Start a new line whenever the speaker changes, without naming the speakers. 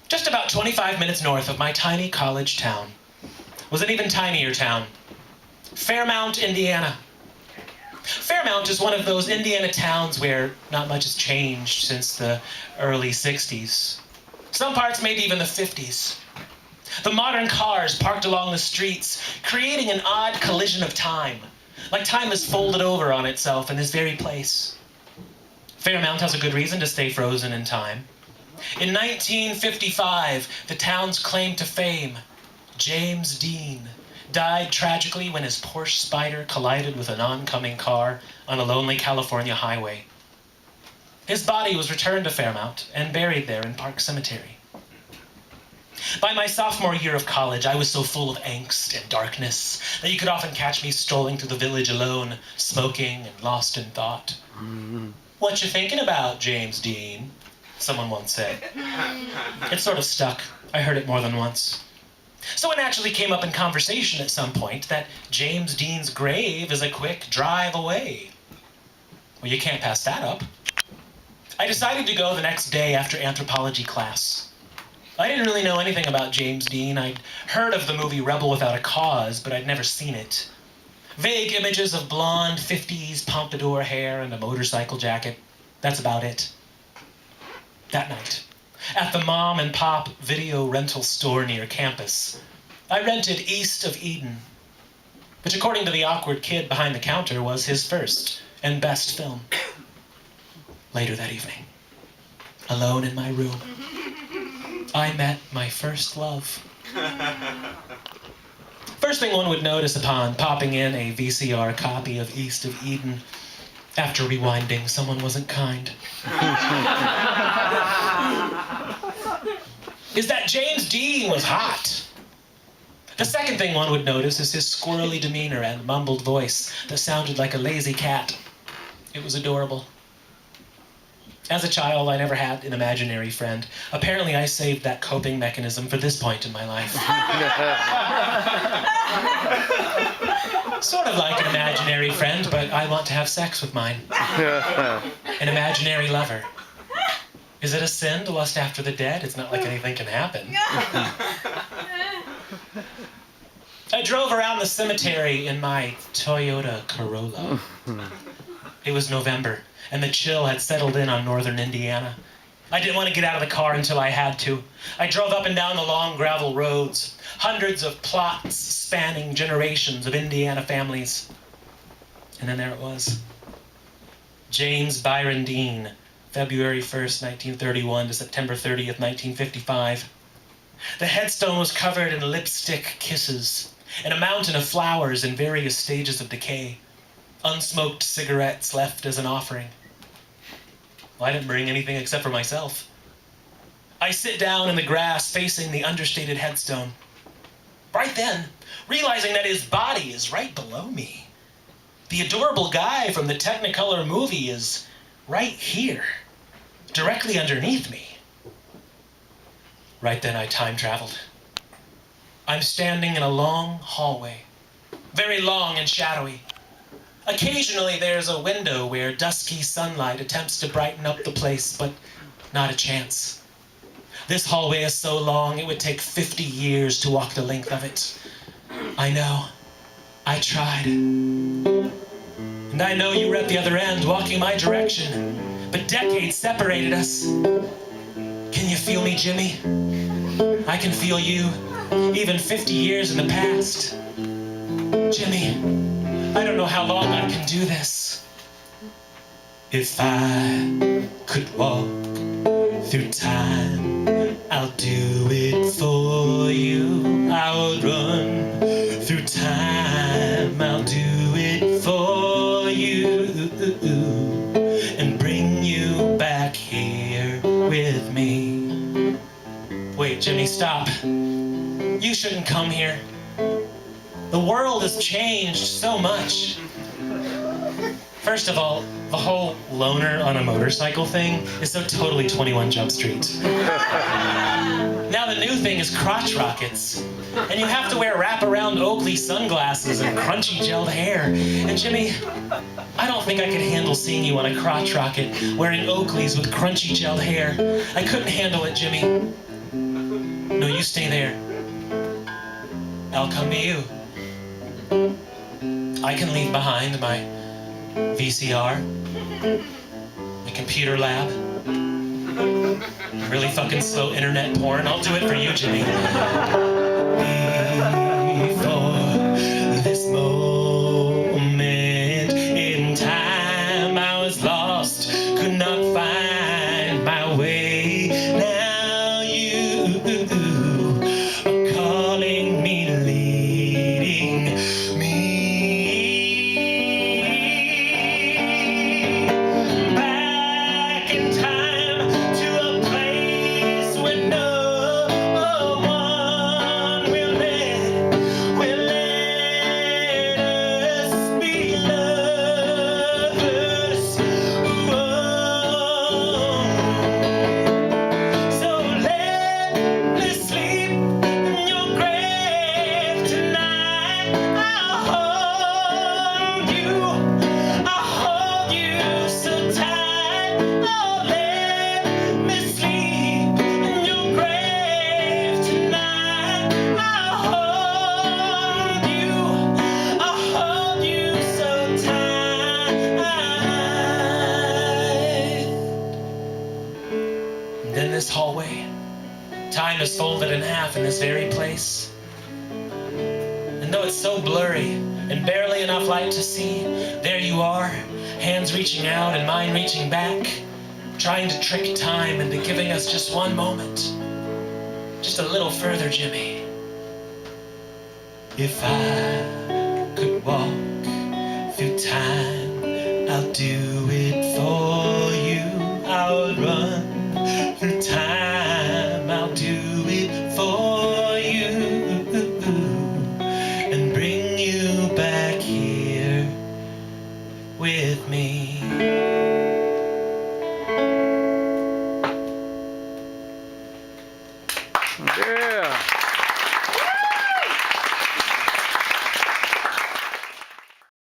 just about 25 minutes north of my tiny college town was an even tinier town, Fairmount, Indiana. Fairmount is one of those Indiana towns where not much has changed since the early 60s. Some parts maybe even the 50s. The modern cars parked along the streets, creating an odd collision of time, like time has folded over on itself in this very place. Fairmount has a good reason to stay frozen in time. In 1955, the town's claim to fame, James Dean, died tragically when his Porsche Spyder collided with an oncoming car on a lonely California highway. His body was returned to Fairmount and buried there in Park Cemetery. By my sophomore year of college, I was so full of angst and darkness that you could often catch me strolling through the village alone, smoking and lost in thought. "What you thinking about, James Dean?" someone once said. It sort of stuck. I heard it more than once. So it naturally came up in conversation at some point that James Dean's grave is a quick drive away. Well, you can't pass that up. I decided to go the next day after anthropology class. I didn't really know anything about James Dean. I'd heard of the movie Rebel Without a Cause, but I'd never seen it. Vague images of blonde 50s pompadour hair and a motorcycle jacket. That's about it. That night, at the mom and pop video rental store near campus, I rented East of Eden, which according to the awkward kid behind the counter was his first and best film. Later that evening, alone in my room, I met my first love. First thing one would notice upon popping in a VCR copy of East of Eden, after rewinding, someone wasn't kind, is that James Dean was hot. The second thing one would notice is his squirrely demeanor and mumbled voice that sounded like a lazy cat. It was adorable. As a child, I never had an imaginary friend. Apparently, I saved that coping mechanism for this point in my life. Sort of like an imaginary friend, but I want to have sex with mine. An imaginary lover. Is it a sin to lust after the dead? It's not like anything can happen. I drove around the cemetery in my Toyota Corolla. It was November, and the chill had settled in on northern Indiana. I didn't want to get out of the car until I had to. I drove up and down the long gravel roads, hundreds of plots spanning generations of Indiana families. And then there it was. James Byron Dean, February 1st, 1931 to September 30th, 1955. The headstone was covered in lipstick kisses and a mountain of flowers in various stages of decay. Unsmoked cigarettes left as an offering. Well, I didn't bring anything except for myself. I sit down in the grass facing the understated headstone. Right then, realizing that his body is right below me. The adorable guy from the Technicolor movie is right here, directly underneath me. Right then I time traveled. I'm standing in a long hallway, very long and shadowy. Occasionally there's a window where dusky sunlight attempts to brighten up the place, but not a chance. This hallway is so long it would take 50 years to walk the length of it. I know. I tried. And I know you were at the other end, walking my direction, but decades separated us. Can you feel me, Jimmy? I can feel you, even 50 years in the past. Jimmy, I don't know how long I can do this. If I could walk through time, I'll do it for you. I would run through time, I'll do it for you, and bring you back here with me. Wait, Jimmy, stop. You shouldn't come here. The world has changed so much. First of all, the whole loner on a motorcycle thing is so totally 21 Jump Street. Now the new thing is crotch rockets. And you have to wear wraparound Oakley sunglasses and crunchy gelled hair. And Jimmy, I don't think I could handle seeing you on a crotch rocket wearing Oakleys with crunchy gelled hair. I couldn't handle it, Jimmy. No, you stay there. I'll come to you. I can leave behind my VCR, my computer lab, really fucking slow internet porn. I'll do it for you, Jimmy. Before this moment in time, I was lost, could not find my way. Now you are calling me, leading me back in time to a place where no one will let us be lovers. So let me sleep in your grave tonight. I'll hold you so tight. Oh, let me sleep in your grave tonight. I'll hold you so tight. And then this hallway, time is folded in half in this very place. And though it's so blurry and barely enough light to see, there you are, hands reaching out and mine reaching back, trying to trick time into giving us just one moment. Just a little further, Jimmy. If I could walk through time, I'll do it for you. I'll run through time, I'll do it for you, and bring you back here with me.
Yeah.